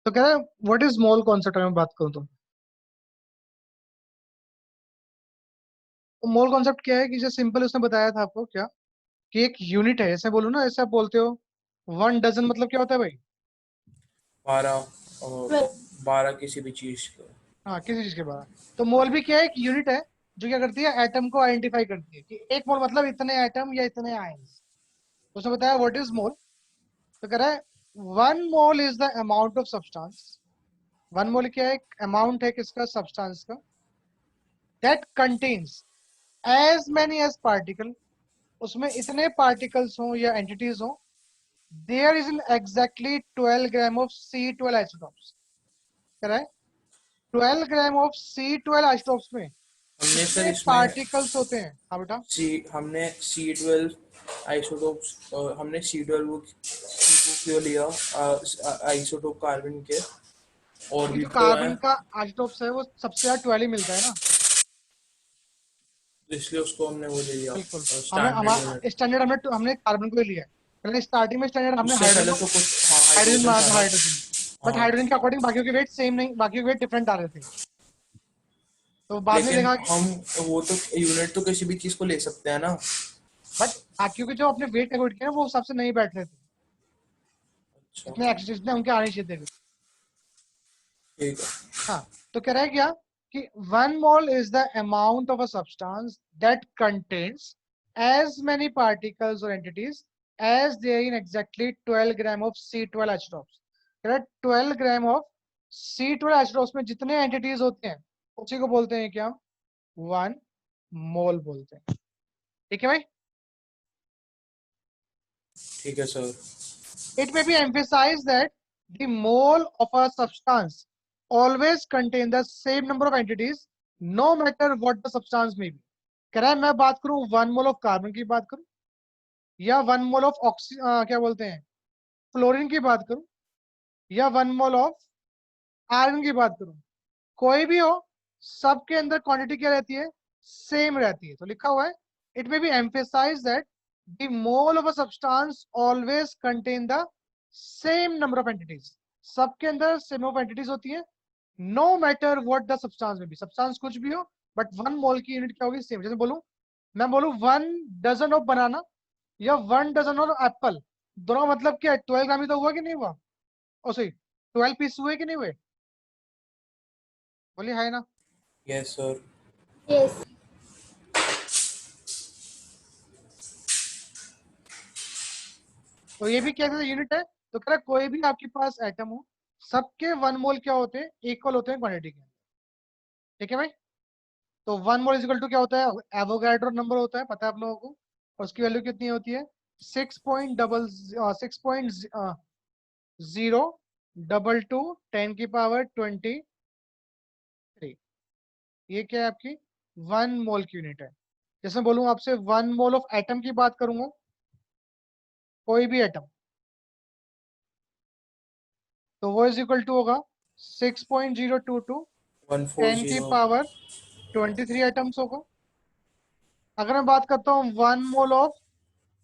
तो कह रहा है व्हाट इज मोल कॉन्सेप्ट में बात करूं तो मोल कॉन्सेप्ट क्या है कि जो सिंपल उसने बताया था आपको क्या कि एक यूनिट है, ऐसे बोलूं ना, ऐसे आप बोलते हो 1 डजन मतलब क्या होता है भाई? 12 किसी भी चीज को। हाँ, किसी चीज के बारे में। तो मोल भी क्या है, एक यूनिट है जो क्या करती है, एटम को आइडेंटिफाई करती है कि एक मोल मतलब इतने एटम या इतने आयंस। उसने बताया व्हाट इज मोल। तो कह रहा है 1 mole is the amount of substance. 1 mole क्या है, अमाउंट है किसका, सब्सटेंस का, that contains as many as particle, उसमें इतने पार्टिकल्स हों या एंटिटीज हों, there is in exactly 12 gram of C12 isotopes. कह रहा है 12 ग्राम ऑफ C12 आइसोटॉप्स में हमने सर कितने इसमें पार्टिकल्स होते हैं? हाँ बेटा। हमने C12 आइसोटोप्स, हमने C12 क्यों लिया, आइसोटोप कार्बन के, और क्योंकि भी जो तो है, कार्बन का आइसोटॉप्स है वो सबसे ज्यादा 12 ही मिलता है ना। तो इसलिए उसको हमने वो ले लिया बिल्कुल। हमें स्टैंडर्ड हमारा यूनिट। स्टैंडर्ड हमने कार्बन को ही लिया है। पहले स्टार्टिंग में स्टैंडर्ड हमने उससे पहले तो कुछ, हाँ, हाइड्रोजन हाइड्रोजन माना था था, ना। हाइड्रोजन। बट हाँ, हाइड्रोजन के अकॉर्डिंग बाकियों के वेट सेम नहीं, बाकियों के वेट डिफरेंट आ रहे थे। तो बाद में लेकिन देखा, हम वो तो यूनिट तो किसी भी चीज को ले सकते हैं ना। बट बाकियों के जो अपने वेट कैलकुलेट किए वो हिसाब से नहीं बैठ रहे थे, अच्छा, इतने एक्स्ट्रा जितने उनके आने चाहिए थे। ठीक है। हाँ। तो कह रहा है क्या कि 1 mole is the amount of a substance that contains as many particles और entities as there in exactly 12 gram of C12 isotopes. कह रहा है 12 ग्राम ऑफ C12 आइसोटॉप्स में जितने एंटिटीज होते हैं उसी को बोलते हैं क्या, 1 मोल बोलते हैं। ठीक है भाई। ठीक है sir. It may be emphasized that the mole of a substance always contain the same number of entities, no matter what the substance may be. कह रहा है मैं बात करूं 1 मोल ऑफ कार्बन की बात करूं या 1 मोल ऑफ क्या बोलते हैं, फ्लोरीन की बात करूं, या 1 मोल ऑफ आयरन की बात करूं, कोई भी हो, सबके अंदर क्वांटिटी क्या रहती है, सेम रहती है। तो लिखा हुआ है it may be emphasise that the mole of a substance always contain the same number of entities. सबके अंदर सेम ऑफ एंटिटीज होती है, no matter what the substance में भी, सब्सटेंस कुछ भी हो, बट 1 मोल की यूनिट क्या होगी, सेम। जैसे बोलूं, मैं बोलूं 1 डजन ऑफ बनाना या 1 डजन ऑफ एप्पल, दोनों का मतलब क्या है, 12 ग्राम ही तो हुआ कि नहीं हुआ, ओ सॉरी 12 पीस हुए कि नहीं हुए? बोलिए है ना। Yes sir. Yes. तो ये भी क्या यूनिट है। तो कह रहा है कोई भी आपके पास एटम हो, सबके 1 मोल क्या होते हैं, इक्वल होते हैं क्वांटिटी के। ठीक है भाई। तो 1 मोल इजिकल टू क्या होता है, एवोगैड्रो नंबर होता है, पता है आप लोगों को। और उसकी वैल्यू कितनी होती है, 6.0022×10⁻23। ये क्या है आपकी 1 मोल की यूनिट है। जैसे बोलूं आपसे 1 मोल ऑफ एटम की बात करूंगा, कोई भी एटम, तो वो इज इक्वल टू होगा 6.022 10 की 140। पावर 23 एटम्स होगा। अगर मैं बात करता हूँ 1 मोल ऑफ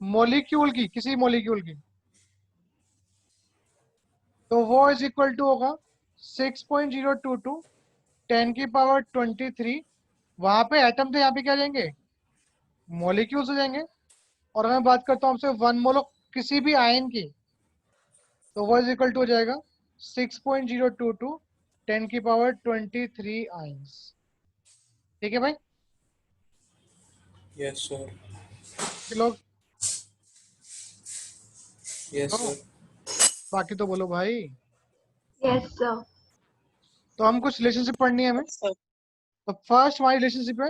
मोलिक्यूल की, किसी मोलिक्यूल की, तो वो इज इक्वल टू होगा 6.022 10 की पावर 23। वहां पे एटम थे, यहाँ पे क्या जाएंगे, मोलिक्यूल्स हो जाएंगे। और अगर मैं बात करता हूँ आपसे 1 मोल ऑफ किसी भी आयन की, तो वो इज इक्वल टू हो जाएगा 6.022 10 की पावर 23 आयन्स। ठीक है भाई। Yes sir. कि लोग यस तो सर। बाकी तो बोलो भाई। Yes, sir. तो हम कुछ रिलेशनशिप पढ़नी है हमें। तो फर्स्ट हमारी रिलेशनशिप है,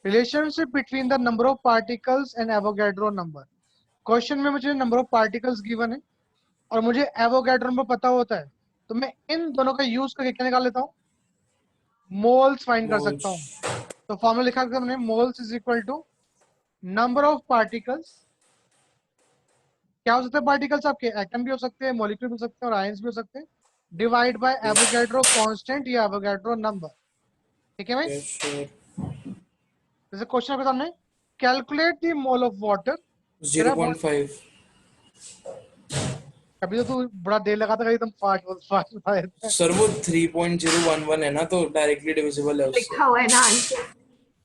relationship between the number of particles and Avogadro number. Question में मुझे नंबर ऑफ पार्टिकल्स गिवन है और मुझे एवोगैड्रो नंबर पता होता है, तो मैं इन दोनों का यूज करके क्या निकाल लेता हूँ, मोल्स फाइंड कर सकता मोल्स। हूँ। तो फॉर्मूला लिखा था हमने, moles is equal to number of particles. क्या हो सकते हैं पार्टिकल्स आपके, एटम भी हो सकते हैं, मॉलिक्यूल भी हो सकते हैं और आयंस भी हो सकते हैं, डिवाइड बाय एवोगैड्रो कांस्टेंट या एवोगैड्रो नंबर। ठीक है भाई। Yes sir. जैसे क्वेश्चन आपके सामने, calculate the mole of water. 0.5। कभी तो तू बड़ा देर लगाता है, एकदम फास्ट बता देता है। सर वो 3.011 है ना, तो डायरेक्टली डिविजिबल है उससे। लिखा हुआ है ना आंसर।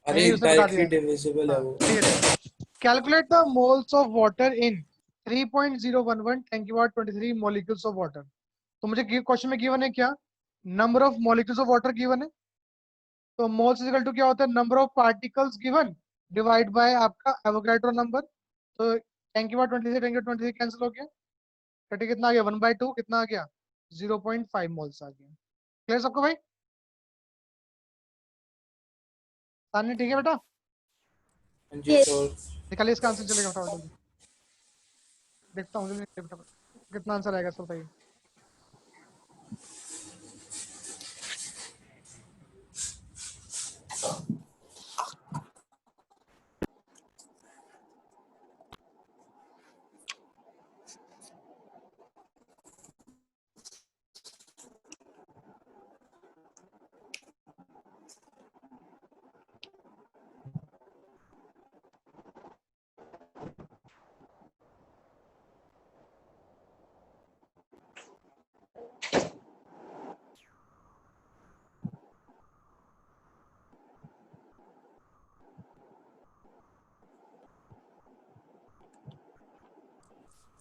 अरे नहीं, उसने बता डायरेक्टली दिया। डिविजिबल है हाँ, वो। ठीक है। Calculate the moles of water in 3.011 10 23 molecules of water. तो मुझे क्वेश्चन में गिवन है क्या, number of molecules of water given है, तो मोल्स इज इक्वल टू क्या होता है, number of particles given divide by आपका एवोगैड्रो नंबर। तो 10 23 कैंसिल हो गया, कटे कितना आ गया 1/2, कितना आ गया 0.5 मोल्स आ गया। क्लियर सबको भाई? सामने ठीक है बेटा? हाँ जी Yes. सर। निकालिए इसका आंसर, चलेगा फटाफट जल्दी। देखता हूँ जल्दी फटाफट कितना आंसर आएगा सर बताइए।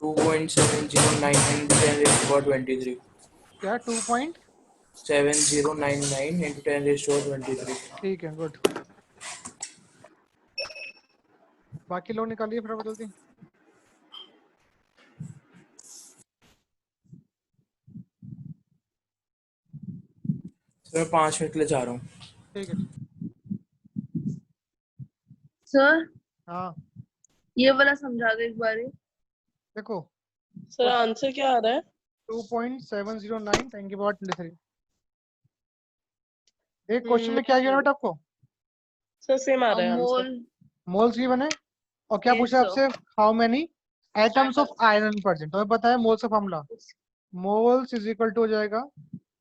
Two point 7099 into 10 raised to power 23। क्या 2 7099 into 10 raised to power 23। ठीक है, गुड। बाकी लोग निकालिए फटाफट जल्दी। सर मैं 5 मिनट के लिए जा रहा हूँ। ठीक है। सर हाँ ये वाला समझा दो एक बार। देखो, सर आंसर क्या आ रहा है? 2.709 10 की पावर 23। एक क्वेश्चन में क्या गिवन बेटा आपको, सर सेम आ रहा है आंसर। मोल मोल्स गिवन है, और क्या Yes, पूछा sir. आपसे, how many atoms of iron percent. तुम्हें पता है मोल्स का formula, moles is equal to हो जाएगा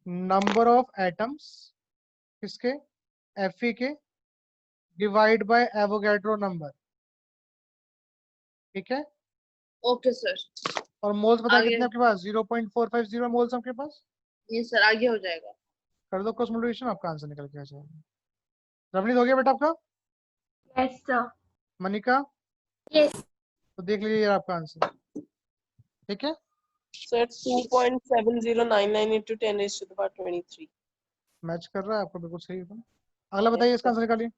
नंबर ऑफ एटम्स किसके, Fe के, डिवाइड बाय एवोगैड्रो नंबर। ठीक है, ओके सर। और मोल्स पता है आगे। कितने आपके पास, 0.450 मोल्स आपके पास। ये सर आगे हो जाएगा। कर दो क्रॉस मल्टीप्लिकेशन, आपका आंसर निकल के आ जाएगा। रवनीत हो गया बेटा आपका? yes sir मनिका, yes तो देख लीजिए आपका आंसर। ठीक है, sir 2.7099 into 10 raised to the power 23। Match कर रहा है आपको, बिल्कुल सही है। अगला बताइए, इसका आंसर निकालिए।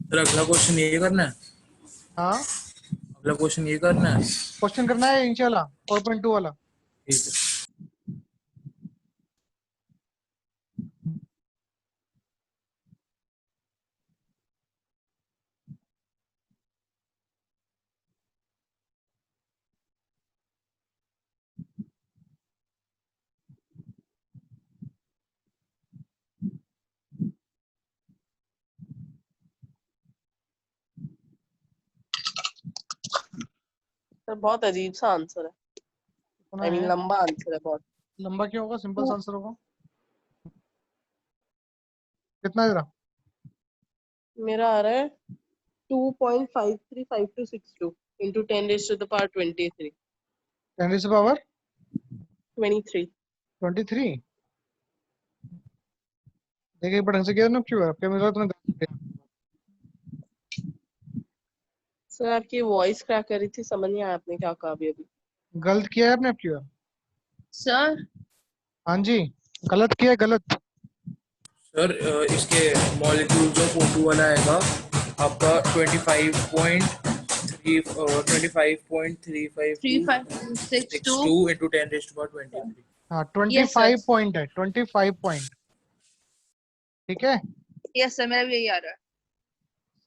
सर अगला क्वेश्चन ये करना है, हाँ, अगला क्वेश्चन ये करना है। क्वेश्चन करना है नीचे वाला 4.2 वाला। ठीक है। सर बहुत अजीब सा आंसर है। कितना आई मीन है? लंबा आंसर है बहुत। लंबा क्यों होगा, सिंपल सा आंसर होगा। कितना है जरा? मेरा आ रहा है 2.535262 into 10 raised to the power 23। 10 से पावर 23। 23। देखिए बटन से किया ना, क्यों है आपके, मुझे तुमने गलत किया। सर आपकी वॉइस क्रैक कर रही थी, समझ नहीं आया आपने क्या कहा अभी। गलत किया है आपने, क्यों? सर हाँ जी, गलत किया है, गलत। सर इसके मॉलिक्यूल जो फोटो वाला आएगा आपका 25.35.3562 into 10 raised to power 23। हाँ, Yes, sir. 25 पॉइंट है, 25 पॉइंट। ठीक है, यस सर, मेरा भी यही आ रहा है।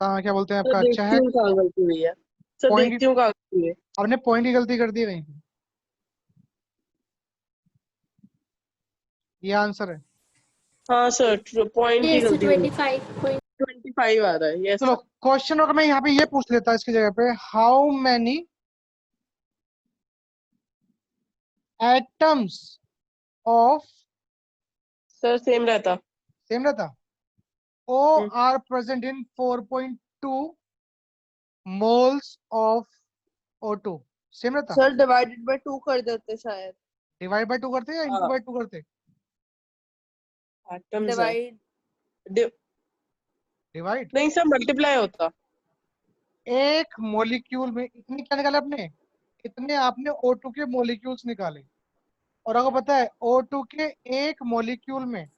हाँ, क्या बोलते हैं सर आपका, अच्छा देखती है। हूँ कहाँ गलती हुई है। सर Point- देखती हूँ कहाँ गलती हुई है। आपने पॉइंट की गलती कर दी वहीं पे। ये आंसर है। हाँ सर पॉइंट की yes गलती हुई है। 25 point 25 आ रहा है। यस चलो क्वेश्चन अगर मैं यहाँ पे ये पूछ लेता इसकी जगह पे, how many atoms of, sir same रहता। सेम रहता, O are present in 4.2 moles of O2, same रहता। सर डिवाइडेड बाय 2 कर देते शायद। डिवाइड बाय 2 करते या इंटू बाय 2 करते? Atoms divide divide. नहीं सर, मल्टीप्लाई होता। एक मॉलिक्यूल में इतने क्या निकाले आपने, इतने आपने O2 के मॉलिक्यूल्स निकाले, और आपको पता है O2 के एक मॉलिक्यूल में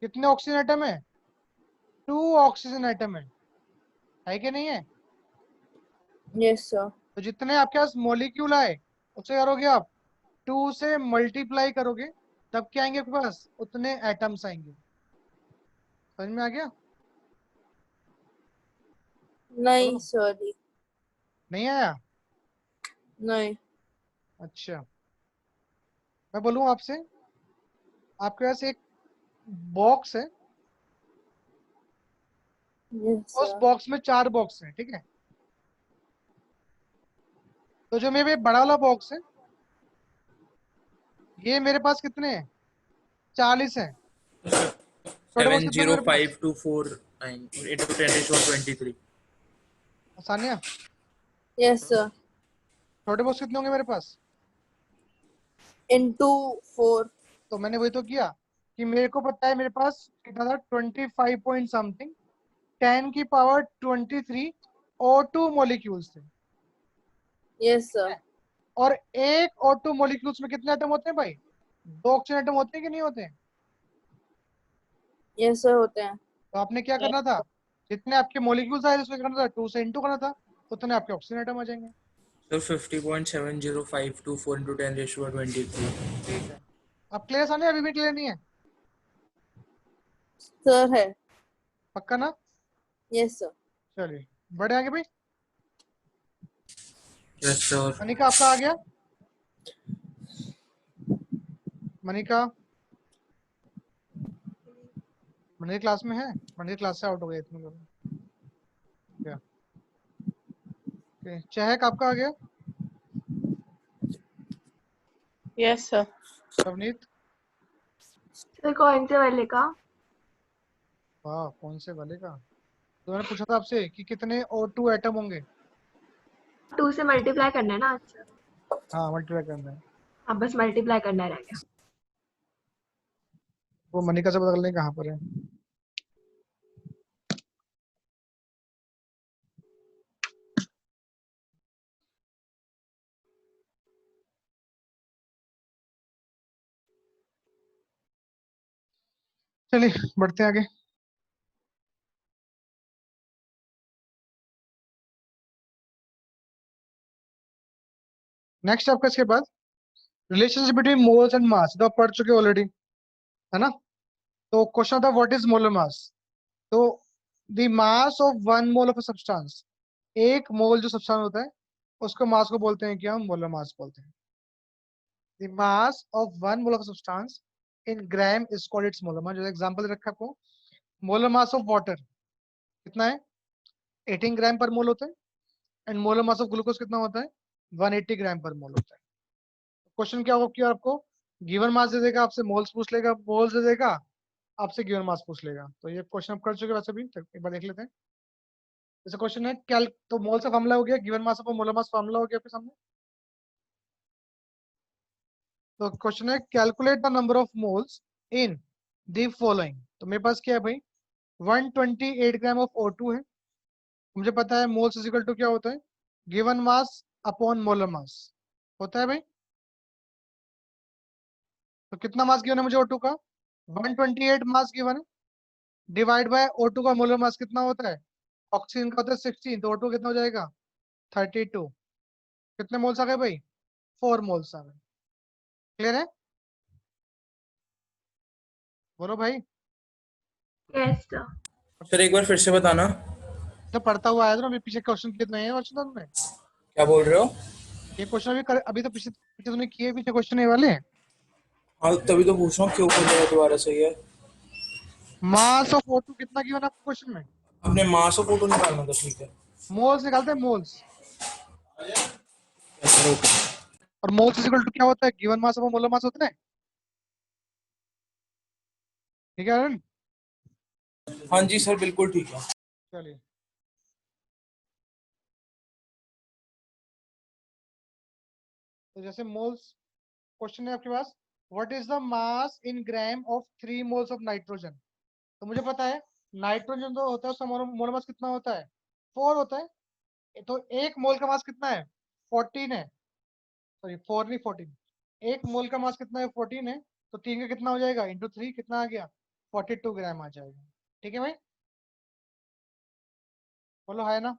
कितने ऑक्सीजन एटम है? 2 ऑक्सीजन एटम है कि नहीं है? Yes sir. तो जितने आपके पास मॉलिक्यूल आए उससे करोगे आप 2 से मल्टीप्लाई करोगे, तब क्या आएंगे आपके पास? उतने एटम्स आएंगे। समझ में आ गया? नहीं सॉरी, नहीं आया? नहीं। अच्छा, मैं बोलूँ आपसे, आपके पास एक बॉक्स है, यस उस सर। बॉक्स में 4 बॉक्स हैं, ठीक है? तो जो मेरे बड़ा वाला बॉक्स है, ये मेरे पास कितने हैं? 40 हैं। छोटे बॉक्स कितने होंगे मेरे पास? 705,249 into 10⁻23. आसानिया, यस सर। छोटे बॉक्स कितने होंगे मेरे पास? इनटू 4। तो मैंने वही तो किया कि मेरे को पता है मेरे पास कितना था, 25 पॉइंट समथिंग 10⁻23 O2 मॉलिक्यूल्स थे। Yes sir. और एक O2 मॉलिक्यूल्स में कितने एटम होते हैं भाई? 2 ऑक्सीजन एटम होते हैं कि नहीं होते हैं? यस सर होते हैं। तो आपने क्या करना था, जितने आपके मॉलिक्यूल्स आए उसमें करना था 2 से इंटू करना था, उतने आपके ऑक्सीजन एटम आ जाएंगे। So 50.7054 into 10⁻23. ठीक है, अब क्लियर सामने? अभी भी क्लियर नहीं है? सर है। पक्का ना? Yes sir. चलिए बढ़े आगे भाई। Yes sir. मनिका आपका आ गया? मनिका, मनिका क्लास में है? मनिका क्लास से आउट हो गया इतने क्या? चहक आपका आ गया? Yes sir. नवनीत? सर कौन से वाले का? वाह, कौन से वाले का? तो मैंने पूछा था आपसे कि कितने O2 एटम होंगे। 2 से मल्टीप्लाई करना है ना? अच्छा, हाँ, मल्टीप्लाई करना है। अब बस मल्टीप्लाई करना रह गया। वो मनिका से पता करने कहाँ पर है। चलिए बढ़ते हैं आगे। नेक्स्ट आपका इसके बाद relationship between moles and mass, तो आप पढ़ चुके ऑलरेडी, है ना? तो क्वेश्चन था व्हाट इज मोलर मास। तो the mass of 1 mole of a substance, एक मोल जो सब्सटेंस होता है उसको मास को बोलते हैं क्या? हम मोलर मास बोलते हैं। The mass of 1 mole of a substance in gram is called its molar mass. जो एग्जांपल रखा आपको, मोलर मास ऑफ वाटर कितना है? 18 ग्राम पर मोल होता है। And molar mass of glucose कितना होता है? 180 ग्राम पर मोल होता है। क्वेश्चन क्या होगा कि आपको गिवन मास दे देगा, आपसे मोल्स पूछ लेगा, मोल्स दे देगा, आपसे गिवन मास पूछ लेगा। तो ये क्वेश्चन आप कर चुके वैसे भी, तो एक बार देख लेते हैं। जैसे क्वेश्चन है कैल, तो मोल्स का फॉर्मूला हो गया, given mass of molar mass formula हो गया आपके सामने। तो क्वेश्चन है calculate the number of moles in the following. तो मेरे पास क्या है भाई, 128 ग्राम ऑफ O2 है। मुझे पता है मोल्स इज इक्वल टू क्या होता है? गिवन मास अपॉन मोलर मास होता है भाई। तो कितना मास गिवन है मुझे O2 का? 128 मास गिवन है, डिवाइड बाय O2 का मोलर मास कितना होता है? ऑक्सीजन का होता है 16, तो O2 कितना हो जाएगा? 32। कितने मोल्स आ गए भाई? 4 मोल्स आ गए। क्लियर है? बोलो भाई। Yes sir. सर एक बार फिर से बताना। तो पढ़ता हुआ आया था ना, अभी पीछे क्वेश्चन कितने हैं क्वेश्चन में? क्या बोल रहे हो? ये क्वेश्चन अभी तो पीछे पीछे तुमने किए, पीछे क्वेश्चन ये वाले हैं। हाँ तभी तो पूछ रहा हूँ क्यों खोल रहे हो दोबारा से ये। मास ऑफ O2 कितना गिवन आपको क्वेश्चन में? अपने मास ऑफ O2 निकालना था, ठीक है। मोल्स निकालते हैं, मोल्स। Yes, sir, okay. और मोल्स इज इक्वल टू क्या होता है? गिवन मास अपॉन मोलर मास होता है। ठीक है अरुण? हाँ जी सर, बिल्कुल ठीक है। चलिए, तो जैसे मोल्स क्वेश्चन है आपके पास, what is the mass in gram of 3 moles of nitrogen? तो मुझे पता है नाइट्रोजन जो होता है उसका मोलर मास कितना होता है? 4 होता है। तो एक मोल का मास कितना है? 14 है। सॉरी 4 नहीं, 14। एक मोल का मास कितना है? 14 है। तो 3 का कितना हो जाएगा? इंटू 3 कितना आ गया? 42 ग्राम आ जाएगा। ठीक है भाई, बोलो है ना?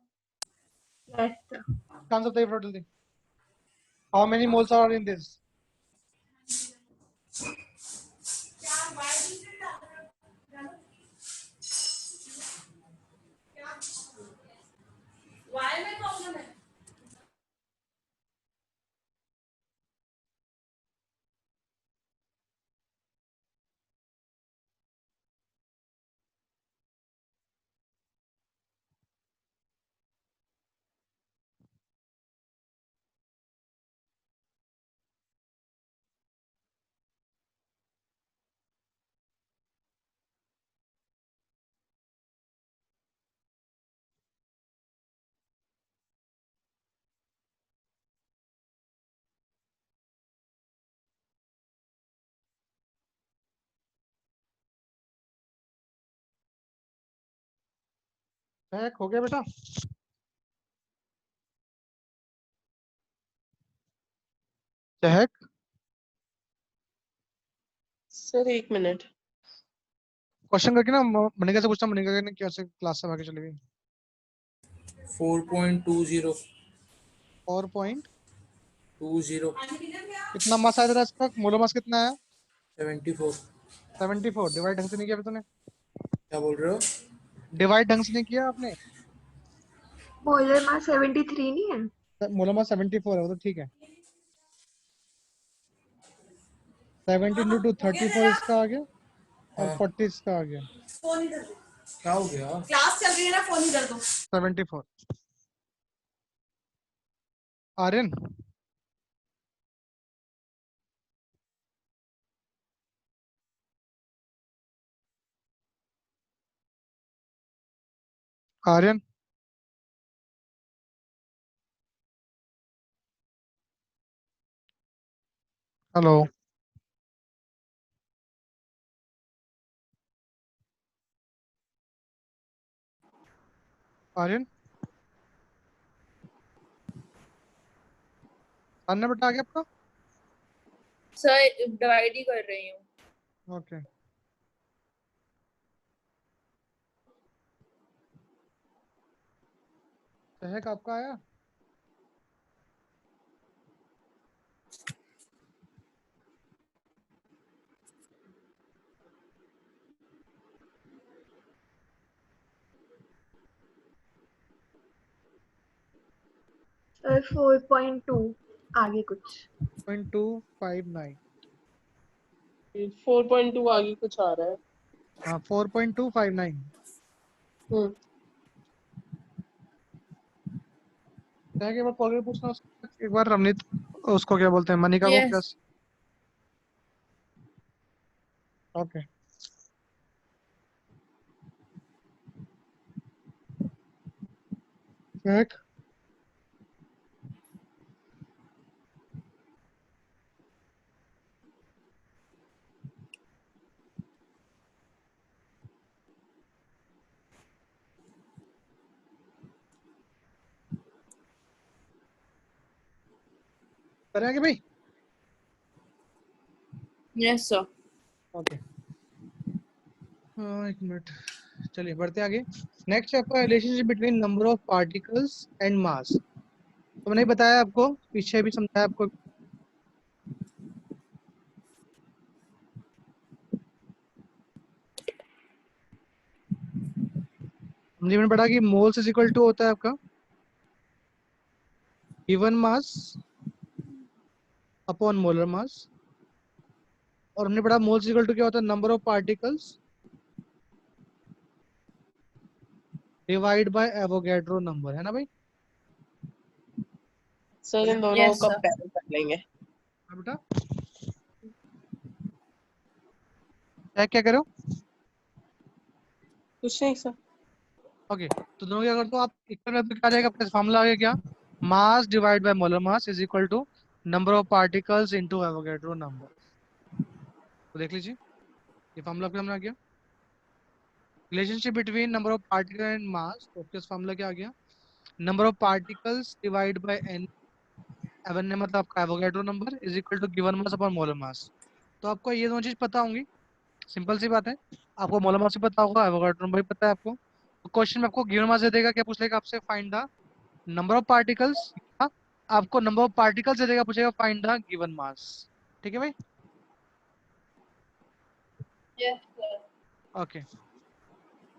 Yes, sir. आंसर बताइए total. How many moles are in this? हो गया बेटा? चहक, सर 1 मिनट। क्वेश्चन करके ना मनिका से पूछना, मनिका ने कैसे क्लास से आगे चली गई। 4.20 4.20 74। कितना मास आया था इसका? मोलर मास कितना है? 74। डिवाइड ढंग से नहीं किया तूने? क्या बोल रहे हो? डिवाइड ढंग से नहीं किया आपने? मोलर मास 73 नहीं है? मोलर मास 74 है, वो तो ठीक है। 70 इंटू 2 34 इसका आ गया, और हाँ, 40 इसका आ गया। क्या हो गया? 74। आर्यन, आर्यन, हेलो। आर्यन, अन्य बेटा आ गया आपका? सर डिवाइड ही कर रही हूँ। ओके, चहक आपका आया? सर 4.2 आगे कुछ। 0.259। 4.2 आगे कुछ आ रहा है। हाँ 4.259। हम्म। चहक एक बार कॉल करके पूछना एक बार रमनीत, उसको क्या बोलते हैं, मनिका को क्या? यस ओके, चहक। करेंगे भाई? Yes sir. ओके, एक मिनट, चलिए बढ़ते आगे। नेक्स्ट है आपका relationship between number of particles and mass. तो मैंने बताया आपको, पीछे भी समझाया आपको। हमने मैंने पढ़ा कि मोल्स इज इक्वल टू होता है आपका गिवन मास अपॉन मोलर मास, और हमने पढ़ा मोल्स इज इक्वल टू क्या होता है? Number of particles divide by Avogadro number, है ना भाई? सर इन दोनों Yes, को sir. कंपेयर कर लेंगे। हाँ बेटा, क्या करो? कुछ नहीं सर। ओके, तो दोनों क्या करते हो आप, इक्वल में क्या रहेगा? प्लस फॉर्मूला आ गया क्या? Mass divide by molar mass is equal to number of particles into Avogadro number. तो देख लीजिए, ये फॉर्मूला आपके सामने आ गया, relationship between number of particle and mass. तो प्लस फॉर्मूला क्या आ गया? Number of particles divide by N, एवन ने मतलब आपका Avogadro number is equal to given mass upon molar mass. तो आपको ये दोनों चीज पता होंगी, सिंपल सी बात है। आपको मोलर मास भी पता होगा, एवोगैड्रो नंबर भी पता है आपको। तो क्वेश्चन में आपको गिवन मास दे देगा, क्या पूछ लेगा आपसे? Find the number of particles. आपको नंबर ऑफ पार्टिकल्स दे देगा, पूछेगा फाइंड द गिवन मास। ठीक है भाई? Yes, sir. ओके,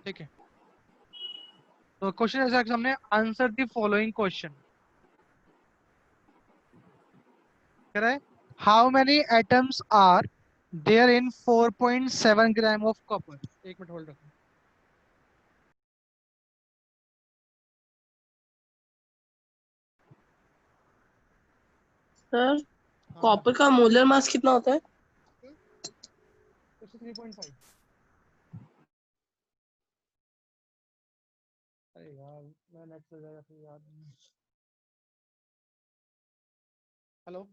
ठीक है। तो क्वेश्चन ऐसा है, हमने आंसर द फॉलोइंग क्वेश्चन कह रहा है, how many atoms are there in 4.7 gram of copper. एक मिनट होल्ड रखो। सर हाँ बेटा, कॉपर का मोलर मास कितना होता है? 3.5। अरे यार, मैं नेट से जाएगा फिर याद नहीं। हेलो,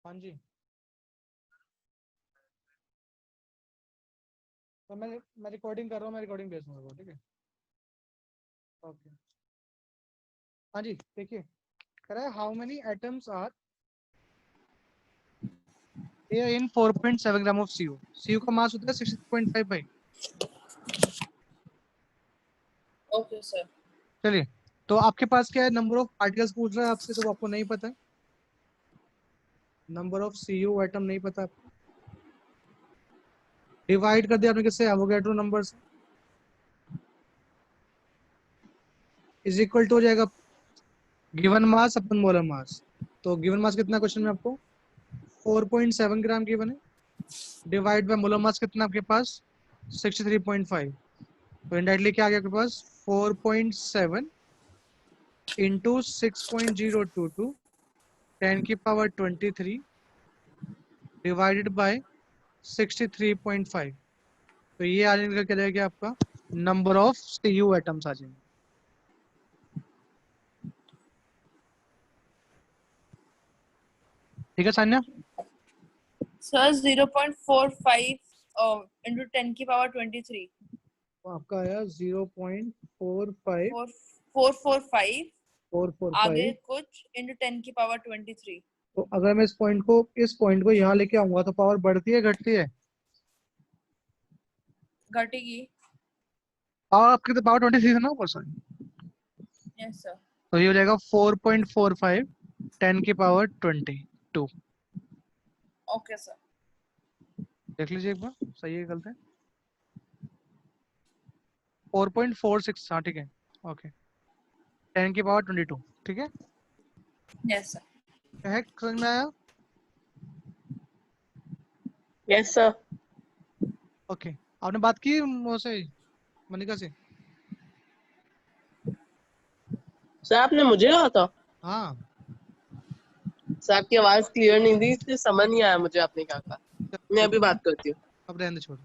हाँ जी। तो मैं रिकॉर्डिंग कर रहा हूँ, मैं रिकॉर्डिंग भेज दूंगा, ठीक है? ओके, हाँ जी, देखिए कह रहा है how many atoms are there in 4.7 gram of CU. CU का मास होता है 63.5 भाई। Okay, sir. चलिए, तो आपके पास क्या है? नंबर ऑफ पार्टिकल्स पूछ रहा है आपसे, तो आपको नहीं पता है। नंबर ऑफ सीयू एटम नहीं पता आपको। डिवाइड कर दिया आपने किससे? एवोगैड्रो नंबर से। इज इक्वल टू हो जाएगा गिवन मास अपन मोलर मास। तो गिवन मास कितना क्वेश्चन में आपको? 4.7 ग्राम गिवन है। डिवाइड बाय मोलर मास कितना आपके पास? 63.5। तो इनडायरेक्टली क्या आ गया आपके पास? 4.7 इंटू 6.022 10 की पावर 23 डिवाइडेड बाय 63.5। तो ये आ जाएगा, क्या रहेगा आपका? नंबर ऑफ सीयू एटम्स आ जाएंगे। ठीक है सान्या? Sir, 0.45 into 10 की power 23. तो आपका आया 0.45 4 445 आगे 445। कुछ into 10 की power 23. तो अगर मैं इस पॉइंट को यहाँ लेके आऊंगा तो पावर बढ़ती है घटती है? घटेगी. पावर आपकी तो पावर 23 है ना ऊपर, सॉरी। Yes, sir. तो ये हो जाएगा 4.45 10 की पावर 22। Okay, sir. देख लीजिए एक बार, सही है गलत है? 4.46, हाँ ठीक है। ओके, 10 की पावर 22, ठीक है? Yes, sir. है, समझ में आया? Yes sir. ओके, आपने बात की से मनिका से? सर आपने मुझे कहा था? हाँ। सर आपकी आवाज क्लियर नहीं थी इसलिए समझ नहीं आया मुझे आपने क्या कहा। मैं अभी बात करती हूँ। अब रहने दे, छोड़ो।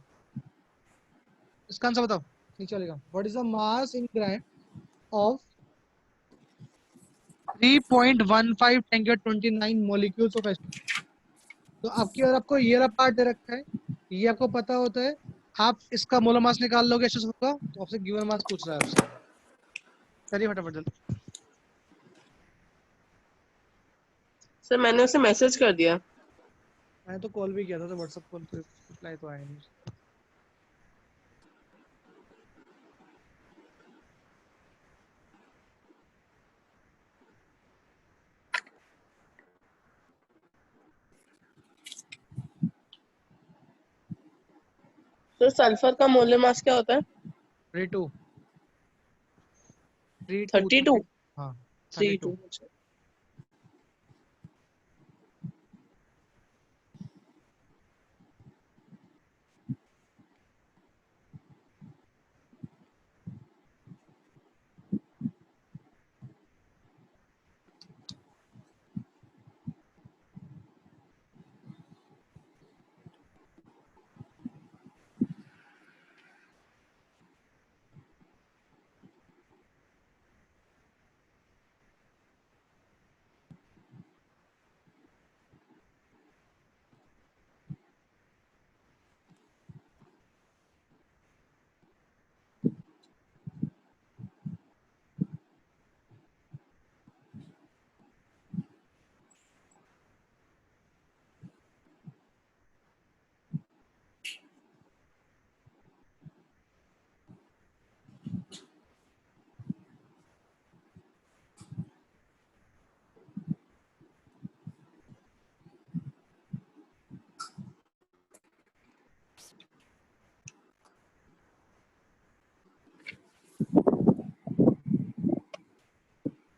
इसका आंसर बताओ, नहीं चलेगा। What is the mass in gram of 3.15 10 की 29 मॉलिक्यूल्स ऑफ एसिड। तो आपकी, और आपको ये वाला पार्ट दे रखा है, ये आपको पता होता है। आप इसका मोलर मास निकाल लोगे एच का, तो आपसे गिवन मास पूछ रहा है आपसे। चलिए फटाफट जल्दी। सर मैंने उसे मैसेज कर दिया। मैंने तो कॉल भी किया था, तो व्हाट्सएप कॉल पे रिप्लाई तो आया नहीं। सर सल्फर का मोलर मास क्या होता है? 32 32 32। 30, हाँ 32। 32।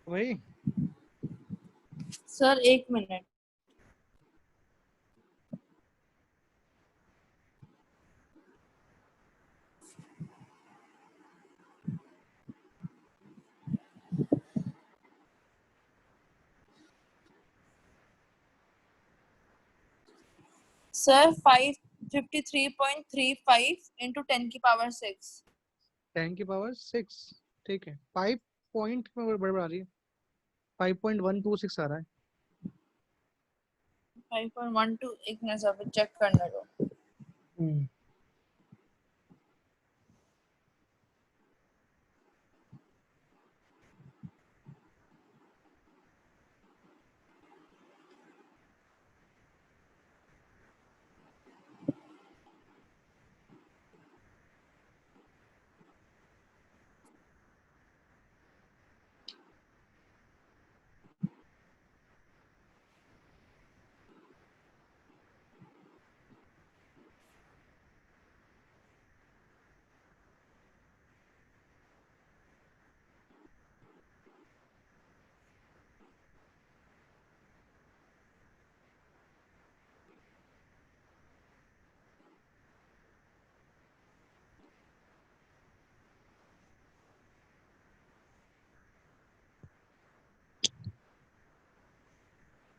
वही सर 1 मिनट। सर 553.35 into 10⁶ 10⁶ ठीक है 5 पॉइंट में बड़बड़ आ रही है 5.126 आ रहा है 5.12 एक मिनट सर चेक करने दो। हम्म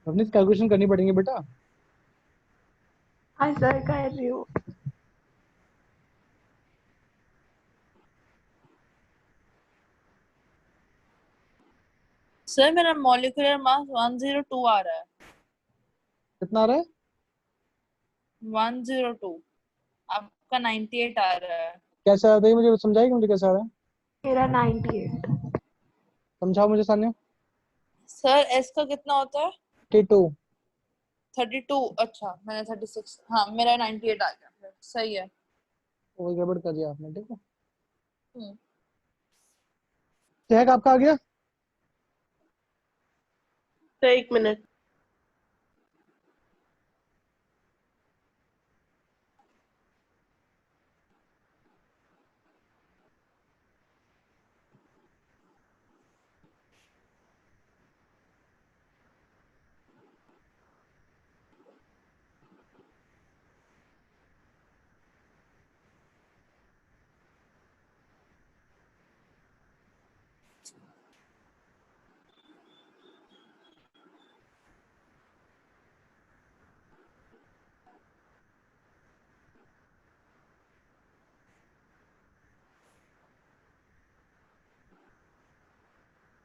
अपनी कैलकुलेशन करनी पड़ेंगे बेटा। हाँ सर कर रही हूँ। सर मेरा मॉलिक्यूलर मास 102 आ रहा है। कितना आ रहा है? 102। आपका 98 आ रहा है। कैसे आ रहा है मुझे समझाएगी मुझे कैसे आ रहा है? मेरा 98। समझाओ मुझे सान्या। सर एस का कितना होता है? 32। 32। अच्छा मैंने 36। हाँ मेरा 98 आ गया सही है। वही गड़बड़ कर दिया आपने ठीक है। हम्म। चेक आपका आ गया? तो 1 मिनट।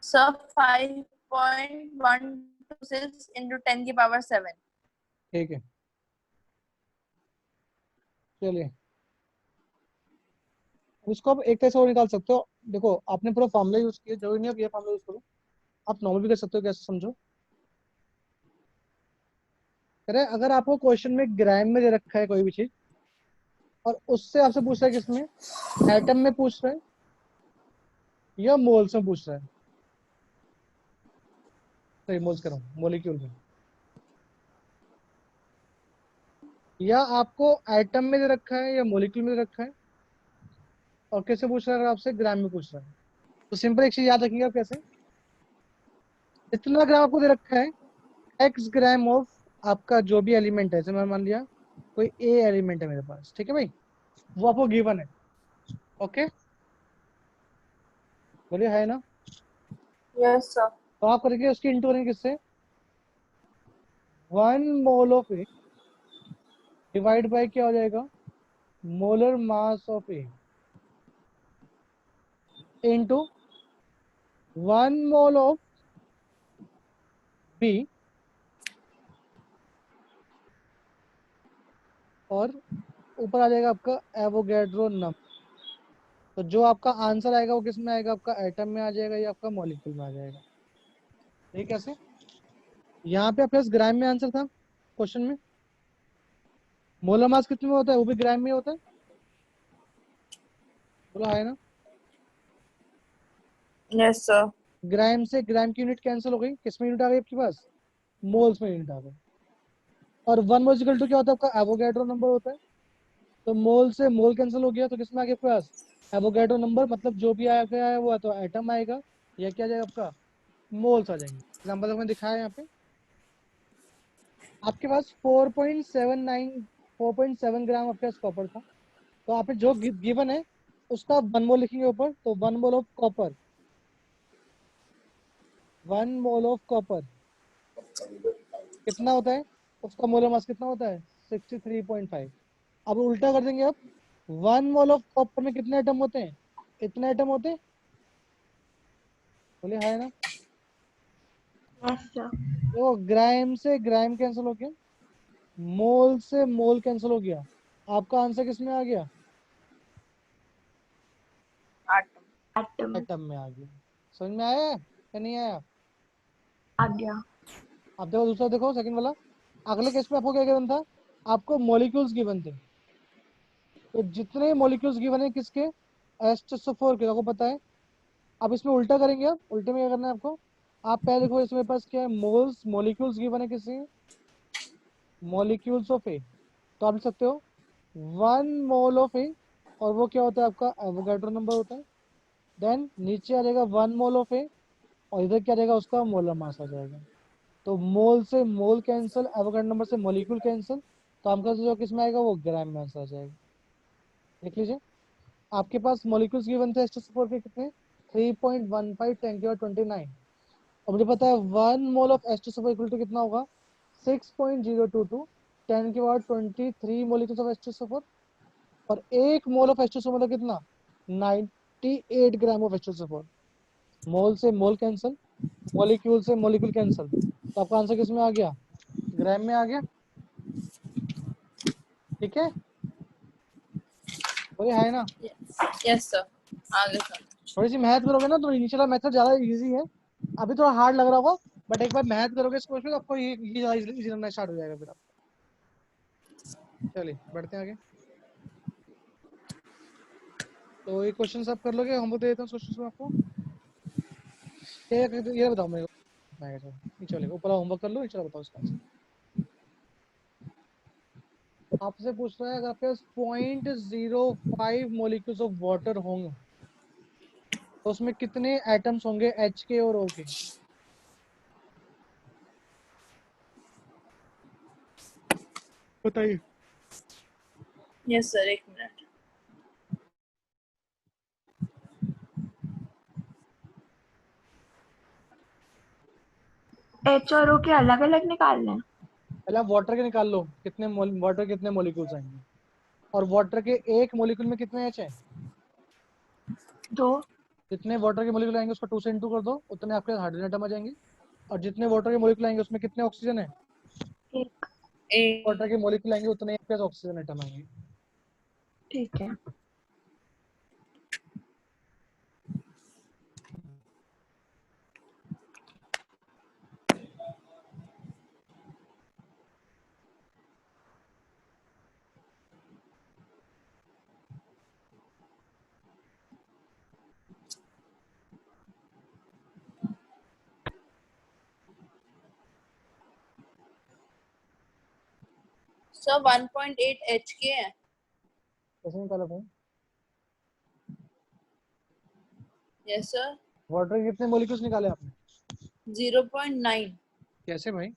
सर 5.126 into 10⁶ ठीक है चलिए उसको आप एक तरह से और निकाल सकते हो। देखो आपने पूरा फॉर्मूला यूज किया जरूरी नहीं आप ये फॉर्मूला यूज करो। आप नॉर्मल भी कर सकते हो कैसे समझो। करें अगर आपको क्वेश्चन में ग्राम में दे रखा है कोई भी चीज और उससे आपसे पूछ रहा है किसमें एटम में पूछ रहा है या मोल्स में पूछ रहा है। सही मोल्स करो मोलिक्यूल में। या आपको एटम में दे रखा है या मोलिक्यूल में दे रखा है और कैसे पूछ रहा है अगर आपसे ग्राम में पूछ रहा है। तो सिंपल एक चीज याद रखेंगे आप कैसे इतना ग्राम आपको दे रखा है एक्स ग्राम ऑफ आपका जो भी एलिमेंट है जैसे मैं मान लिया कोई ए एलिमेंट है मेरे पास ठीक है भाई वो आपको गिवन है। ओके बोलिए है ना। Yes sir. तो आप करेंगे उसकी इंटू करेंगे किससे 1 mole of A divide by क्या हो जाएगा molar mass of A into 1 mole of B और ऊपर आ जाएगा आपका एवोगैड्रो नंबर। तो जो आपका आंसर आएगा वो किस में आएगा आपका एटम में आ जाएगा या आपका मॉलिक्यूल में आ जाएगा। ये कैसे यहाँ पे प्लस ग्राम में आंसर था क्वेश्चन में। मोलर मास कितने में होता है वो भी ग्राम में होता है। बोला है ना। Yes sir. ग्राम से ग्राम की यूनिट कैंसिल हो गई किस में यूनिट आ गई आपके पास मोल्स में यूनिट आ गई। और 1 मोल टू क्या होता है आपका एवोगैड्रो नंबर होता है। तो मोल से मोल कैंसिल हो गया तो किसमें आ गया आपके पास एवोगैड्रो नंबर मतलब जो भी आ गया है वो तो एटम आएगा या क्या जाएगा आपका मोल्स आ जाएंगे। एग्जाम्पल मैंने दिखाया यहाँ पे, आपके पास 4.7 ग्राम आपके पास कॉपर था, तो आपने जो गिवन है उसका 1 मोल लिखेंगे ऊपर, तो 1 mole of copper, 1 mole of copper कितना होता है, उसका मोलर मास कितना होता है 63.5। अब उल्टा कर देंगे, अब 1 मोल ऑफ कॉपर में कितने एटम होते हैं, इतने एटम होते हैं, बोले हाँ ना। Yes sir. तो ग्राम से ग्राम कैंसिल हो गया, मोल से मोल कैंसिल हो गया, आपका आंसर किस में आ गया, एटम। एटम एटम में आ गया। समझ में आया या नहीं आया? आ गया। अब देखो दूसरा, देखो सेकंड वाला। अगले केस में आपको क्या गिवन था, आपको मॉलिक्यूल्स गिवन थे, तो जितने मॉलिक्यूल्स गिवन है किसके, H2SO4 के, आपको पता है। अब इसमें उल्टा करेंगे, अब उल्टे में क्या करना है आपको, आप पहले देखो इसमें पास क्या है, मोल्स मॉलिक्यूल्स गिवन है किसी, मॉलिक्यूल्स ऑफ ए, तो आप लिख सकते हो 1 मोल ऑफ ए, और वो क्या होता है आपका एवोगाड्रो नंबर होता है। देन नीचे आ जाएगा 1 मोल ऑफ ए, और इधर क्या रहेगा उसका मोलर मास आ जाएगा। तो मोल से मोल कैंसिल, एवोगाड्रो नंबर से मॉलिक्यूल कैंसिल, तो आपका जो किस में आएगा वो ग्राम में आंसर आ जाएगा। लिख लीजिए, आपके पास मॉलिक्यूल्स गिवन थे H2SO4 के कितने, 3.15 10 की पावर 29, और मुझे पता है 1 mole of H2SO4 equal to कितना होगा 6.022 10 की पावर 23 मॉलिक्यूल्स ऑफ H2SO4, और 1 मोल ऑफ H2SO4 मतलब कितना 98 ग्राम ऑफ H2SO4। मोल से मोल कैंसिल, मॉलिक्यूल से मॉलिक्यूल कैंसिल, तो आपका आंसर किस में आ गया, ग्राम में आ गया। ठीक है, वही है ना। यस सर, आगे सर। थोड़ी सी मेहनत करोगे ना तो इनिशियल मेथड ज्यादा इजी है, अभी थोड़ा हार्ड लग रहा होगा, बट एक बार मेहनत करोगे इस क्वेश्चन तो आपको ये ज्यादा इजी लगना स्टार्ट हो जाएगा फिर आप। चलिए बढ़ते हैं आगे। तो ये क्वेश्चन आप कर लोगे, होमवर्क दे देता हूँ क्वेश्चन में आपको। ये बताओ मेरे को, आएगा चलो ये चलेगा, ऊपर होमवर्क कर लो, ये चलो बताओ इसका आंसर। आपसे पूछ रहा है अगर आपके पास 0.05 मोलिक्यूल्स ऑफ वाटर होंगे तो उसमें कितने एटम्स होंगे एच के और ओ के, बताइए। यस सर, एक मिनट। एच और ओ के अलग अलग निकालने हैं। पहले आप वाटर के निकाल लो, कितने वाटर कितने मोलिक्यूल्स आएंगे, और वाटर के एक मोलिक्यूल में कितने एच है, 2। जितने वाटर के मोलिक्यूल आएंगे उसको 2 से इंटू कर दो, उतने आपके हाइड्रोजन एटम आ जाएंगे, और जितने वाटर के मोलिक्यूल आएंगे उसमें कितने ऑक्सीजन है, 1। वाटर एक। के मोलिक्यूल आएंगे उतने ही आपके ऑक्सीजन एटम आएंगे। ठीक है। सर 1.8 एच के है। कैसे निकाला भाई, यस सर। वाटर के कितने मोलिक्यूल्स निकाले आपने, 0.9। कैसे भाई,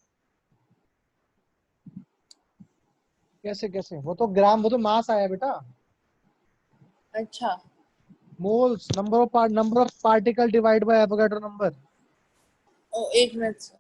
कैसे कैसे, वो तो ग्राम, वो तो मास आया बेटा, अच्छा। Moles number of particle divide by Avogadro number. ओ एक minute sir.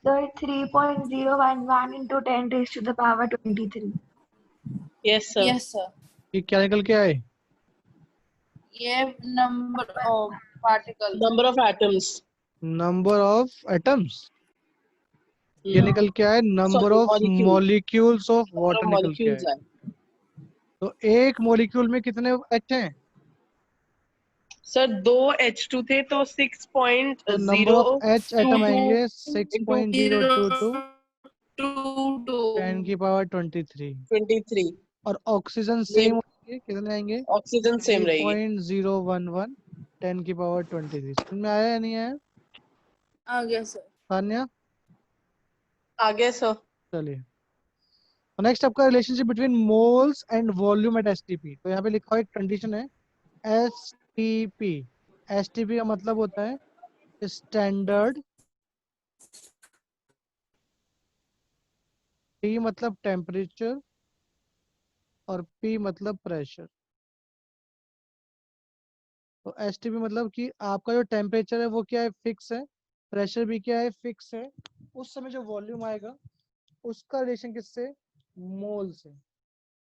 So it's 3.011 into 10 raised to the power 23. Yes, sir. Yes sir ये क्या निकल के आए? ये number of particle Number of atoms. Number of atoms. ये Hmm. निकल के आए number Sorry, of molecule. Molecules of Number water of निकल के molecules आए. are. तो एक मॉलिक्यूल में कितने एच हैं? Sir, 2 H2 थे तो तो नंबर ऑफ एच एटम 6.022 आएंगे into 6.022 2 10 की पावर 23. 23. और ऑक्सीजन ये सेम होंगे, कितने आएंगे? ऑक्सीजन सेम रहेगी. 3.011 10 की पावर 23. समझ में आया या नहीं आया आ गया सर तान्या? आगे सर. चलिए, नेक्स्ट आपका relationship between moles and volume at STP. तो यहाँ पे लिखा हुआ एक कंडीशन है एसटीपी. एसटीपी का मतलब होता है स्टैंडर्ड. टी मतलब टेम्परेचर और पी मतलब प्रेशर. तो एसटीपी मतलब कि आपका जो टेम्परेचर है वो क्या है? फिक्स है. प्रेशर भी क्या है? फिक्स है. उस समय जो वॉल्यूम आएगा उसका रिलेशन किससे? मोल से.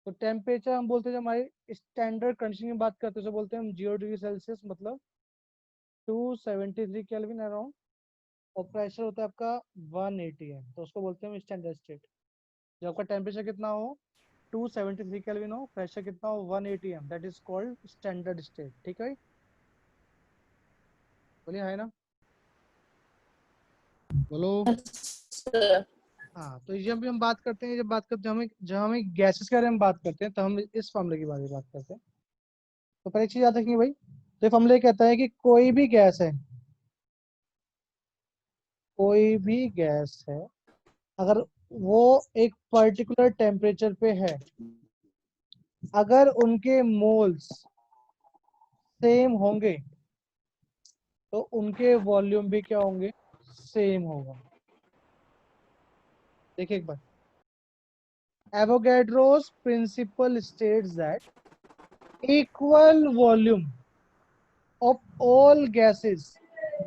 तो टेम्परेचर हम बोलते हैं, जब हमारी स्टैंडर्ड कंडीशन की बात करते हैं तो बोलते हैं हम 0 डिग्री सेल्सियस मतलब 273 केल्विन अराउंड. और प्रेशर होता है आपका 180 है, तो उसको बोलते हैं हम स्टैंडर्ड स्टेट. जब आपका टेम्परेचर कितना हो? 273 केल्विन हो, प्रेशर कितना हो? 180 है, that is called standard state. ठीक है, बोलिए है ना? बोलो. सर हाँ, तो जब भी हम बात करते हैं, जब हमें गैसेस के बारे में बात करते हैं तो हम इस फॉर्मूले की बारे में बात करते हैं. तो पहले चीज याद रखिए भाई. तो फॉर्मूले कहता है कि कोई भी गैस है, कोई भी गैस है, अगर वो एक पर्टिकुलर टेम्परेचर पे है, अगर उनके मोल्स सेम होंगे तो उनके वॉल्यूम भी क्या होंगे? सेम होगा. देखिए एक बार, Avogadro's principle states that equal volume of all gases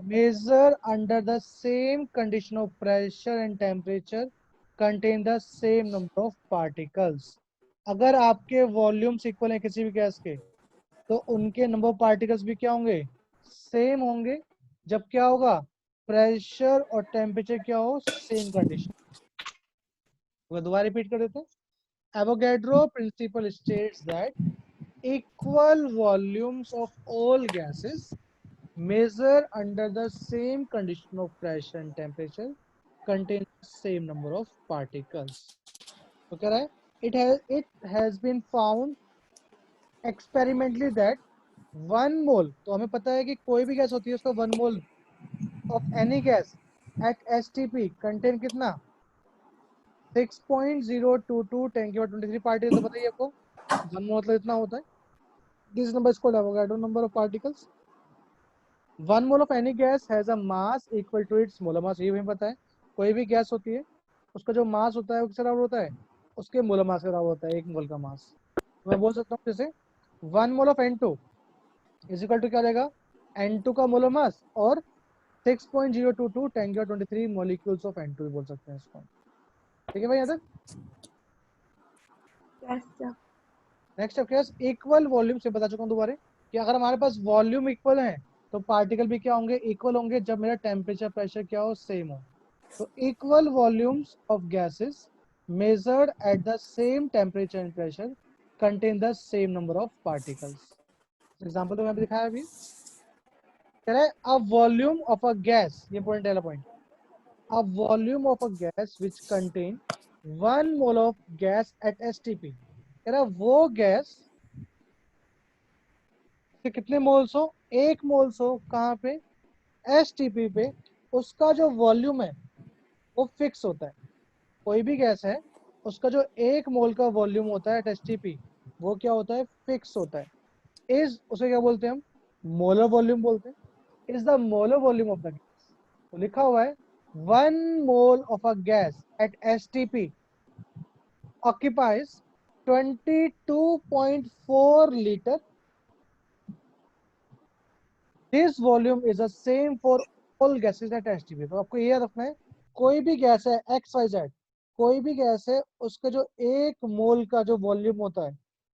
measured under the same condition of pressure and temperature contain the same number of particles. अगर आपके वॉल्यूम्स इक्वल है किसी भी गैस के, तो उनके नंबर ऑफ पार्टिकल्स भी क्या होंगे? सेम होंगे. जब क्या होगा? प्रेशर और टेम्परेचर क्या हो? Same condition. दोबारा रिपीट कर देते हैं. Avogadro principle states that equal volumes of all gases measured under the same condition of pressure and temperature contain the same number of particles. तो कह रहा है it has been found experimentally that 1 mole, तो हमें पता है कि कोई भी गैस होती है उसका 1 mole of any gas at STP contain कितना? 6.022 10 की पावर 23 पार्टिकल. तो पता ही आपको 1 mole मतलब इतना होता है. This number is called Avogadro number of particles. 1 mole of any gas has a mass equal to its molar mass. ये हमें पता है. कोई भी गैस होती है उसका जो मास होता है वो किससे बराबर होता है? उसके मोलर मास के बराबर होता है, 1 मोल का मास. मैं बोल सकता हूँ जैसे 1 mole of N2 is equal to क्या रहेगा? N2 का मोलर मास और 6.022 10 की पावर 23 मॉलिक्यूल्स ऑफ N2 बोल सकते हैं इसको. ठीक है भाई यहाँ तक? Yes, sir. नेक्स्ट अब क्या है? इक्वल वॉल्यूम से बता चुका हूँ दोबारा कि अगर हमारे पास वॉल्यूम इक्वल है तो पार्टिकल भी क्या होंगे? इक्वल होंगे. जब मेरा टेम्परेचर प्रेशर क्या हो? सेम हो. तो equal volumes of gases measured at the same temperature and pressure contain the same number of particles. Example तो मैंने दिखाया अभी. कह रहा है a volume of a gas, ये पॉइंट पहला point, a volume of a gas which contain 1 mole of gas at STP. कह रहा है वो गैस के कितने मोल्स हो? 1 मोल्स हो. कहाँ पे? एसटीपी पे. उसका जो वॉल्यूम है वो फिक्स होता है. कोई भी गैस है उसका जो 1 मोल का वॉल्यूम होता है एट एसटीपी वो क्या होता है? फिक्स होता है. इज उसे क्या बोलते हैं हम? मोलर वॉल्यूम बोलते हैं. Is the molar volume of the gas. तो लिखा हुआ है 1 mole of a gas at STP occupies 22.4 liter. This volume is the same for all gases at STP. तो आपको ये याद रखना है कोई भी गैस है XYZ, कोई भी गैस है, उसका जो 1 मोल का जो वॉल्यूम होता है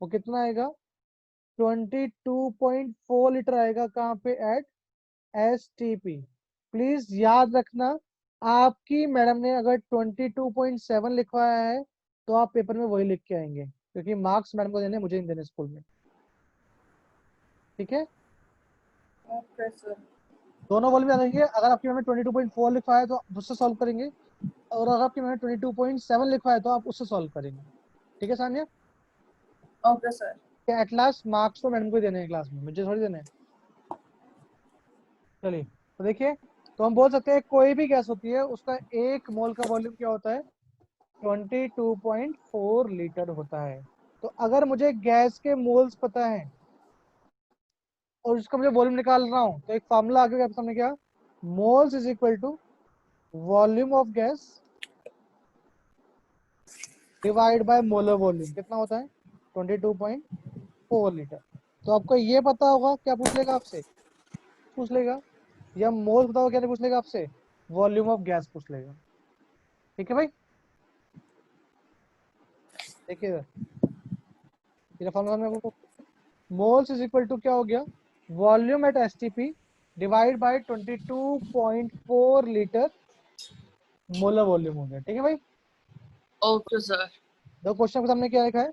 वो कितना आएगा? 22.4 लीटर आएगा। कहाँ पे? Eight STP। प्लीज याद रखना, आपकी मैडम ने अगर 22.7 लिखवाया है तो आप पेपर में वही लिख के आएंगे, क्योंकि मार्क्स मैडम को देने, मुझे नहीं देने स्कूल में। ठीक है, ओके सर। दोनों वॉल्यूम याद रखेंगे। अगर आपकी मैम ने 22.4 लिखवाया है तो आप उससे सॉल्व करेंगे, और अगर आपकी मैम ने 22.7 लिखवाया है तो आप उससे सॉल्व करेंगे। ठीक है Sania? Okay sir. At last marks तो मैडम को ही देने हैं क्लास में, मुझे थोड़ी देने हैं। चलिए तो देखिए, तो हम बोल सकते हैं कोई भी गैस होती है उसका 1 मोल का वॉल्यूम क्या होता है? 22.4 लीटर होता है। तो अगर मुझे गैस के मोल्स पता है और उसका मुझे वॉल्यूम निकाल रहा हूँ, तो एक फार्मूला आ गया आपके सामने, क्या? Moles is equal to volume of gas divide by molar volume. कितना होता है? 22.4 लीटर। तो आपको ये पता होगा, क्या पूछ लेगा आपसे? पूछ लेगा, या मोल्स पता होगा क्या पूछ लेगा आपसे? वॉल्यूम ऑफ गैस पूछ लेगा। ठीक है भाई, देखिए ये फार्मूला में आपको, मोल्स इज इक्वल टू क्या हो गया? Volume at STP divide by 22.4 litre molar volume हो गया। ठीक है भाई, ओके सर। दो क्वेश्चन के सामने क्या लिखा है?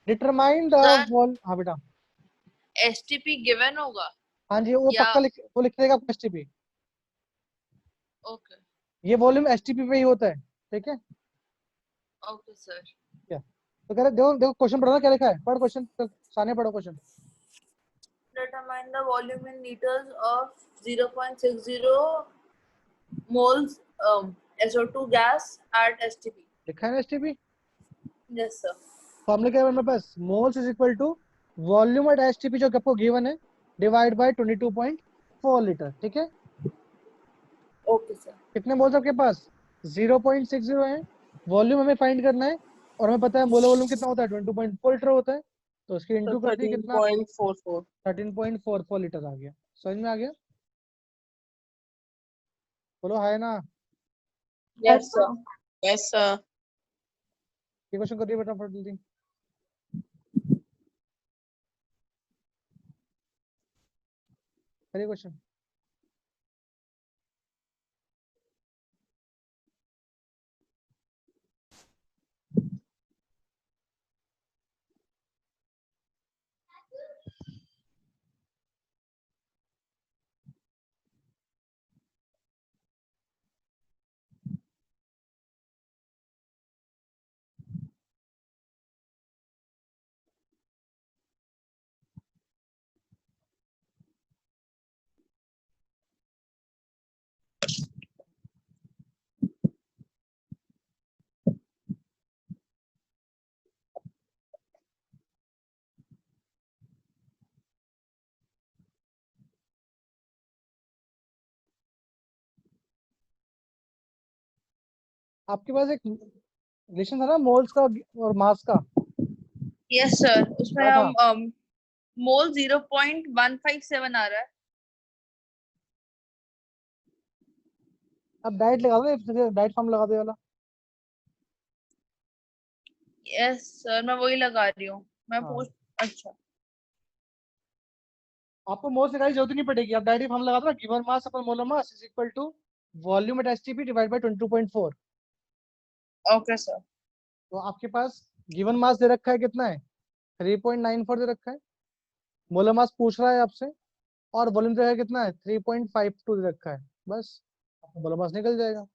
डिटरमाइन द सर वॉल, हाँ बेटा, STP गिवन होगा हाँ जी, वो या? पक्का वो लिख देगा आपको STP। ओके ये वॉल्यूम STP पे ही होता है। ठीक है ओके सर। क्या? तो कह रहे, देखो देखो क्वेश्चन पढ़ो ना, क्या लिखा है, पढ़ क्वेश्चन, सामने पढ़ो question. Determine the volume in liters of 0.60 moles SO2 gas at STP. लिखा है ना STP? Yes sir. फॉर्मूला क्या है मेरे पास? Moles is equal to volume at STP जो कि आपको गिवन है, डिवाइड बाय 22.4 लीटर। ठीक है, Okay sir. कितने मोल्स आपके पास? 0.60 है। वॉल्यूम हमें फाइंड करना है, और हमें पता है मोलर वॉल्यूम कितना होता है? 22.4 लीटर होता है। तो इसकी तो इंटू कर दी, कितना? 13.44। 13.44 लीटर आ गया। समझ में आ गया? बोलो हाय ना। Yes sir. Yes sir. ये क्वेश्चन करिए बेटा फटाफट जल्दी। करिए क्वेश्चन। आपके पास एक रिलेशन था ना मोल्स का और मास का, Yes sir. उसमें क्या था? हम मोल 0.157 आ रहा है। अब डाइट लगा दो, डाइट फॉर्म लगा दो वाला। Yes sir, मैं वही लगा रही हूँ। मैं हाँ, पूछ अच्छा आपको मोल्स निकालने की जरूरत ही नहीं पड़ेगी, आप डाइट फॉर्म लगा दो ना, गिवन मास अपन molar mass is equal to volume at STP divide by 22.4। Okay sir. तो आपके पास गिवन मास दे रखा है, कितना है? 3.94 दे रखा है। मोलर मास पूछ रहा है आपसे, और वॉल्यूम दे रखा है, कितना है? 3.52 दे रखा है। बस आपका मोलर मास निकल जाएगा।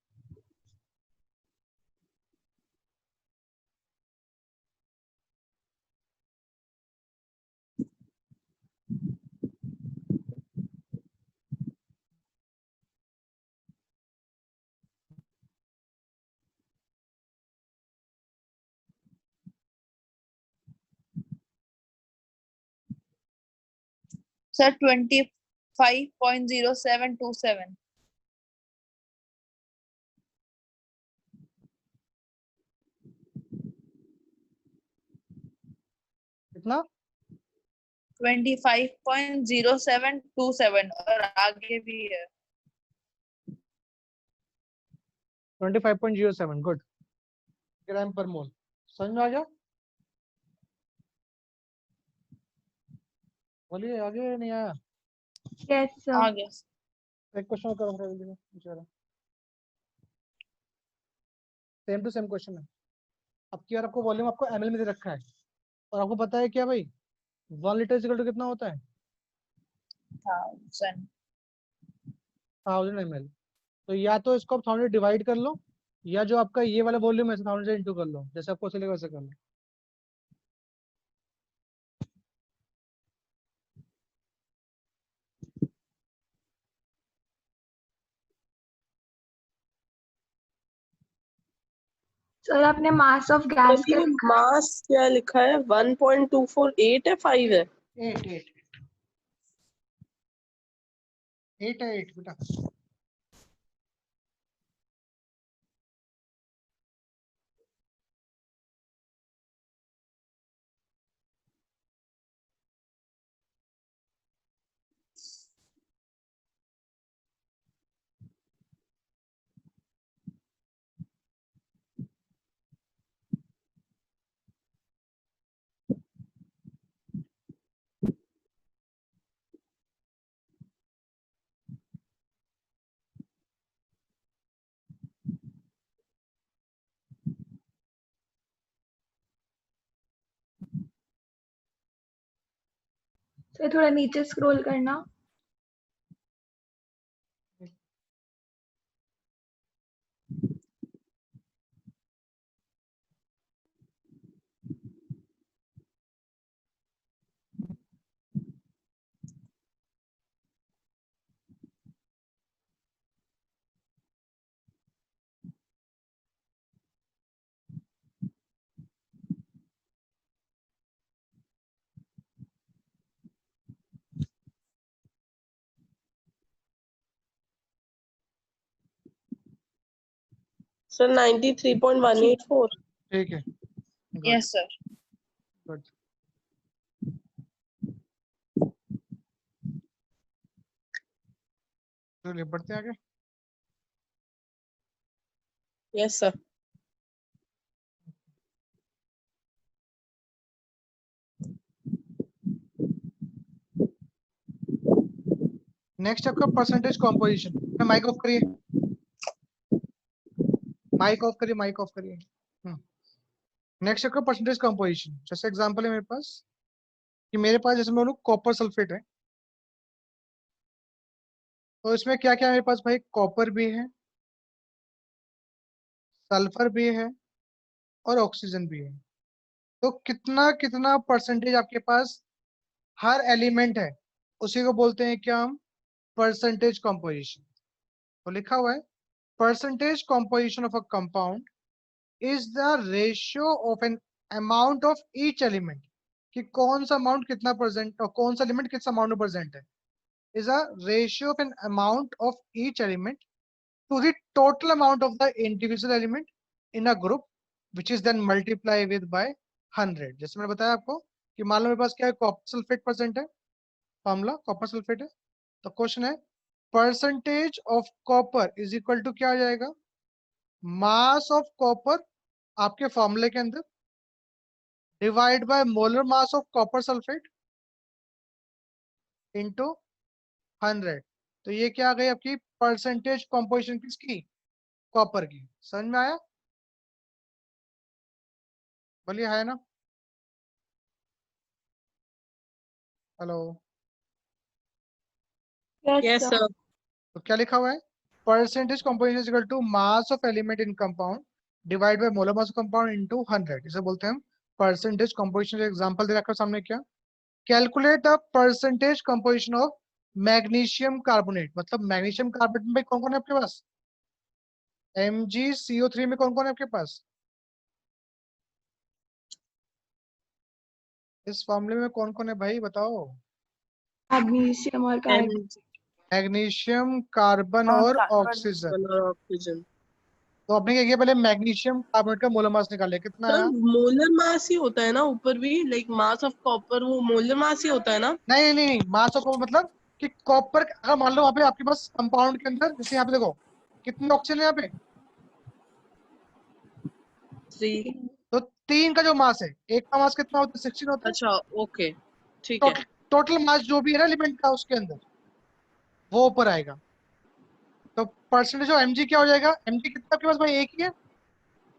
सर 25.0727। कितना? 25.0727 और आगे भी है। 25.07 गुड ग्राम पर मोल। समझ में आ गया? बोलिए आगे नहीं आया? Yes, sir. आ गया। एक क्वेश्चन करो बेचारा, सेम टू सेम क्वेश्चन है। अब की बार आपको वॉल्यूम आपको ml में दे रखा है और आपको पता है क्या भाई 1 लीटर इक्वल टू कितना होता है 1000। 1000 ml। तो या तो इसको आप 1000 डिवाइड कर लो या जो आपका ये वाला वॉल्यूम है 1000 से इंटू कर लो, जैसे आपको चलेगा वैसे कर लो। सर आपने मास ऑफ गैस ये क्या लिखा है? मास क्या लिखा है? 1.248 है 5 है? 8 है 8 बेटा। सर थोड़ा नीचे स्क्रॉल करना। सर 93.184। ठीक है यस सर। गुड। चलिए बढ़ते आगे। Yes sir. नेक्स्ट आपका परसेंटेज कॉम्पोजिशन। माइक ऑफ करिए, माइक ऑफ करिए, माइक ऑफ करिए। नेक्स्ट आपका परसेंटेज कॉम्पोजिशन। जैसे एग्जांपल है मेरे पास कि मेरे पास जैसे मैं बोलूं कॉपर सल्फेट है, तो इसमें क्या क्या है मेरे पास भाई, कॉपर भी है, सल्फर भी है और ऑक्सीजन भी है। तो कितना कितना परसेंटेज आपके पास हर एलिमेंट है, उसी को बोलते हैं क्या हम, परसेंटेज कॉम्पोजिशन। तो लिखा हुआ है percentage composition of a compound is the ratio of an amount of each element, कि कौन सा अमाउंट कितना परसेंट और कौन सा एलिमेंट किस अमाउंट में प्रेजेंट है, is a ratio of an amount of each element to the total amount of the individual element in a group which is then multiply with by 100। जैसे मैंने बताया आपको कि मान लो मेरे पास क्या है, कॉपर सल्फेट परसेंट है, फॉर्मूला कॉपर सल्फेट है। तो क्वेश्चन है percentage of copper is equal to क्या आ जाएगा, मास ऑफ कॉपर आपके फॉर्मूले के अंदर divide by molar mass of copper sulphate into 100। तो ये क्या आ गई आपकी परसेंटेज कॉम्पोजिशन किसकी, कॉपर की। समझ में आया? बोलिए है ना? Hello. Yes, yes sir. Sir. तो क्या लिखा हुआ है, percentage composition equal to mass of element in compound divide by molar mass of compound into 100। इसे बोलते हैं हम परसेंटेज कॉम्पोजिशन। एग्जांपल दे रखा है सामने, क्या, calculate the percentage composition of magnesium carbonate. मतलब मैग्नीशियम कार्बोनेट में कौन कौन है आपके पास, MgCO3 में कौन कौन है आपके पास, इस फॉर्मूले में कौन कौन है भाई बताओ। मैग्नीशियम और कार्बन। मैग्नीशियम, कार्बन और और कार्बन। ऑक्सीजन। और ऑक्सीजन। तो आपने क्या किया, पहले मैग्नीशियम कार्बोनेट का मोलर मास निकाल लिया, कितना सर आया। मोलर मास ही होता है ना ऊपर भी, लाइक मास ऑफ कॉपर वो मोलर मास ही होता है ना? नहीं नहीं नहीं, मास ऑफ कॉपर मतलब कि कॉपर अगर मान लो वहाँ पे आपके पास कंपाउंड के अंदर, जैसे यहाँ पे देखो कितने ऑक्सीजन है यहाँ पे, 3 तो 3 का जो मास है, एक का मास कितना होता है? 16 होता है। अच्छा ओके ठीक है। टोटल मास जो भी है ना एलिमेंट का उसके अंदर, वो ऊपर आएगा। तो परसेंटेज ऑफ mg क्या हो जाएगा? mg कितना आपके पास भाई? एक ही है,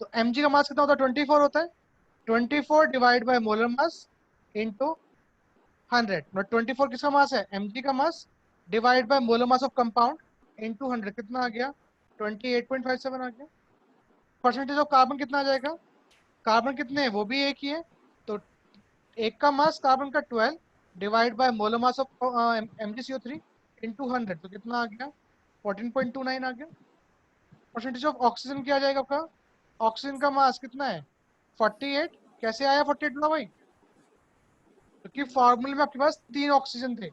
तो mg का मास कितना होता है? 24 होता है। 24 divide by molar mass into 100। 24 किसका मास है? mg का मास divide by molar mass of compound into 100। कितना आ गया? 28.57 आ गया। परसेंटेज ऑफ कार्बन कितना आ जाएगा? कार्बन कितने हैं? वो भी एक ही है, तो एक का मास कार्बन का 12 divide by molar mass of MgCO3 into 100, तो कितना आ गया? 14.29 आ गया। परसेंटेज ऑफ ऑक्सीजन क्या आ जाएगा आपका? ऑक्सीजन का मास कितना है? 48। कैसे आया 48 ना भाई? क्योंकि फॉर्मूले में आपके पास 3 ऑक्सीजन थे,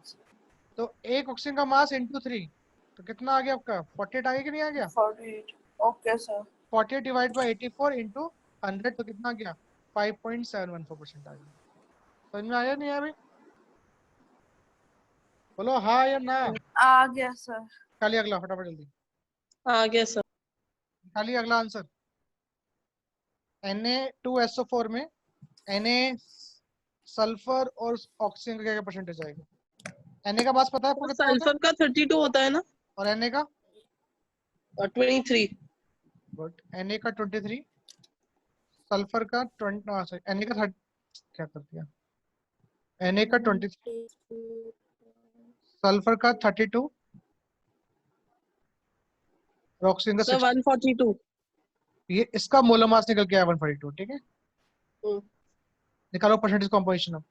तो एक ऑक्सीजन का मास इंटू 3, तो कितना आ गया आपका? 48 आ गया कि नहीं आ गया? 48 okay sir 48 divide by 84 into 100, तो कितना आ गया? 5.714% आ गया। समझ में आया नहीं आया भाई? बोलो हाँ या ना। आ गया सर खाली अगला फटाफट जल्दी, आ गया सर। खाली अगला आंसर। Na2SO4 में Na सल्फर और ऑक्सीजन का क्या परसेंटेज आएगा? Na का मास पता है आपको कितना होता है? सल्फर का 32 होता है ना और Na का? और 23 गुड। Na का 23, सल्फर का 20, सॉरी Na का 30, क्या कर दिया? Na का 23, सल्फर का 32 और ऑक्सीजन का सर 60। 142 ये इसका मोलर मास निकल के आया 142। ठीक है, निकालो परसेंटेज कॉम्पोजिशन अब।